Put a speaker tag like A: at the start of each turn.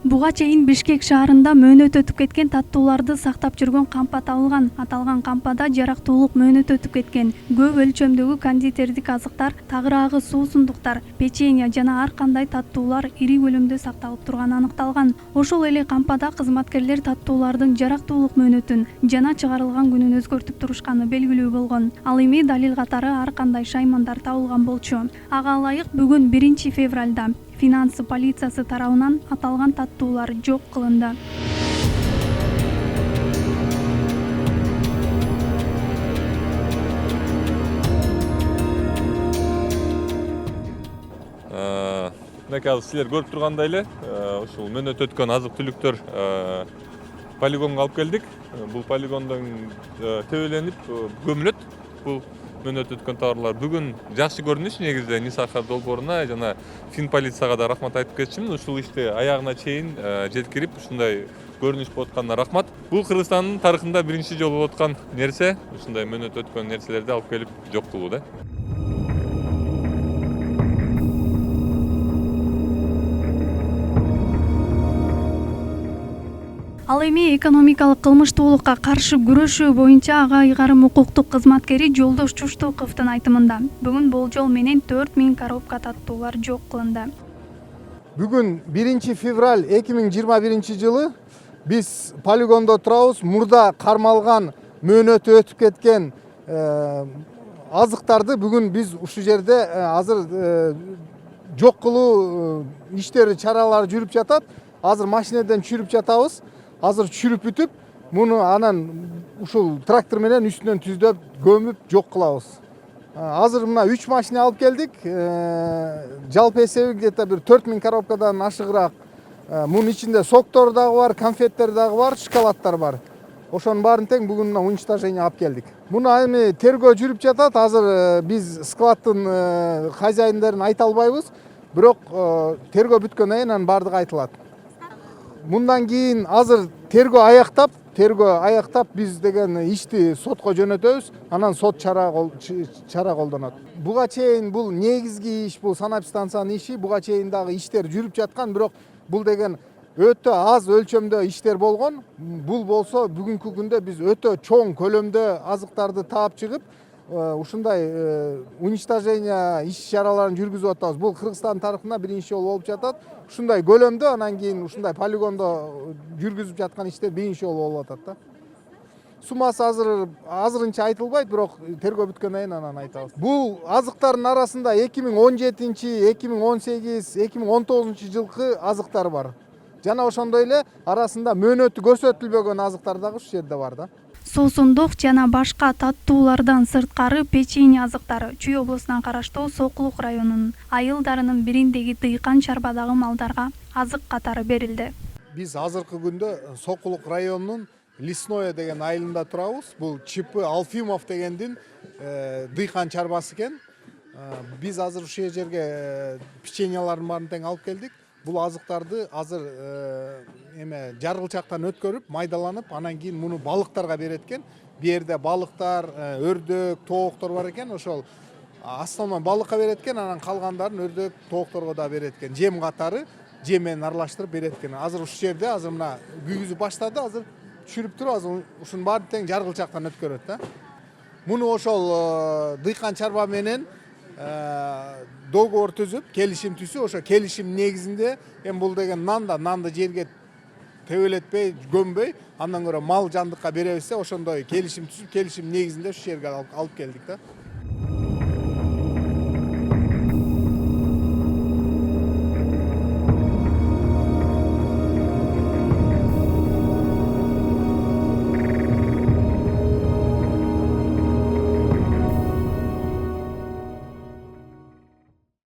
A: Буга чейин Бишкек шаарында мөөнөт өтүп кеткен таттууларды сактап жүргөн кампа табылган. Аталган кампада жарактуулук мөөнөт өтүп кеткен көп өлчөмдөгү кондитердик азыктар, тагыраагы суусундуктар, печенье жана ар кандай таттуулар ири көлөмдө сакталып турганы аныкталган. Ошол эле кампада кызматкерлер таттуулардын жарактуулук мөөнөтүн жана чыгарылган күнүн өзгөртүп турушканы белгилүү болгон. Ал эми далил катары ар кандай шаймандар табылган болчу. Ага ылайык бүгүн 1 февралда финансы полициясы тарабынан аталган таттуулар жок кылынды.
B: Мынакей азыр силер көрүп тургандай эле ушул мөөнөт өткөн азык түлүктөр полигонго алып келдик. Бул полигондон төбөленип көмүлөт. Бул мөөнөт өткөн товарлар бүгүн жакшы көрүнүш негизи Нисахар долбооруна жана Фин полицияга да рахмат айтып кетчүмүн. Ушул ишти аягына чейин жеткирип ушундай көрүнүш болуп атканына рахмат. Бул Кыргызстандын тарыхында биринчи жолу болуп аткан нерсе. Ушундай мөөнөт өткөн нерселерди алып келип жок кылуу да.
A: Ал эми экономикалык кылмыштуулукка каршы күрөшүү боюнча ага ыйгарым укуктук кызматкери Жолдош Чуштуковдун айтымында бүгүн болжол менен 4000 коробка таттуулар жок кылынды.
C: Бүгүн 1 февраль 2021 жылы биз полигондо турабыз. Мурда кармалган мөөнөтү өтүп кеткен азыктарды бүгүн биз ушул жерде азыр жок кылуу иштери чаралары жүрүп жатат. Азыр машинеден түшүрүп жатабыз. Азыр түшүрүп бүтүп, муну анан ушул трактор менен үстүнөн түздөп, көмүп жок кылабыз. Азыр мына 3 машина алып келдик. Жалпы эсеби где-то бир 4000 коробкадан ашыгыраак. Мунун ичинде соктор дагы бар, конфеттер дагы бар, шоколаддар бар. Ошонун баарын тең бүгүн уничтожение алып келдик. Муну эми тергөө жүрүп жатат. Азыр биз складдын хозяиндерин айта албайбыз. Бирок тергөө бүткөндөн кийин анын баардыгы айтылат. Мындан кийин азыр тергөө аяктап биз деген ишти сотко жөнөтөбүз. Анан сот чара колдонот. Буга чейин бул негизги иш, бул санап станциянын иши, буга чейин дагы иштер жүрүп жаткан, бирок бул деген өтө аз өлчөмдө иштер болгон. Бул болсо бүгүнкү күндө биз өтө чоң көлөмдө азыктарды таап чыгып, ушундай уничтожение иш чараларын жүргүзүп атабыз. Бул Кыргызстан тарыхында биринчи жолу болуп жатат. Ушундай көлөмдө, анан кийин ушундай полигондо жүргүзүп жаткан иштер биринчи жолу болуп атат да. Суммасы азырынча айтылбайт, бирок тергөө бүткөндөн кийин анан айтабыз. Бул азыктардын арасында 2017, 2018, 2019 жылкы азыктар бар. Жана ошондой эле арасында мөөнөтү көрсөтүлбөгөн азыктар дагы ушул жерде бар да.
A: Соосундук жана башка таттуулардан сырткары печенье азыктары Чүй облусуна караштуу Сокулук районунун айылдарынын бириндеги дыйкан чарбадагы малдарга азык катары берилди.
C: Биз азыркы күндө Сокулук районунун Лесное деген айылында турабыз. Бул ЧП Алфимов дегендин дыйкан чарбасы экен. Биз азыр ушул жерге печеньелардын баарын тең алып келдик. Бул азыктарды азыр жаргылчактан өткөрүп, майдаланып, анан кийин муну балыктарга берет экен. Бу жерде балыктар, өрдөк, тооктор бар экен. Ошол основной балыкка берет экен, анан калгандарын өрдөк, тоокторго да берет экен. Жем катары, жем менен аралаштырып берет экен. Азыр ушул жерде азыр мына күйгүзүп баштады, азыр түшүрүп туруп, азыр ушунун баарын тең жаргылчактан өткөрөт да. Муну ошол дыйкан чарба менен договор түзүп, келишим түзүп, ошо келишим негизинде бул деген нанды жерге төбөлетпей, көмбөй, андан көрө мал жандыкка беребиз, ошондой келишим түзүп, келишим негизинде ушул жерге алып келдик да.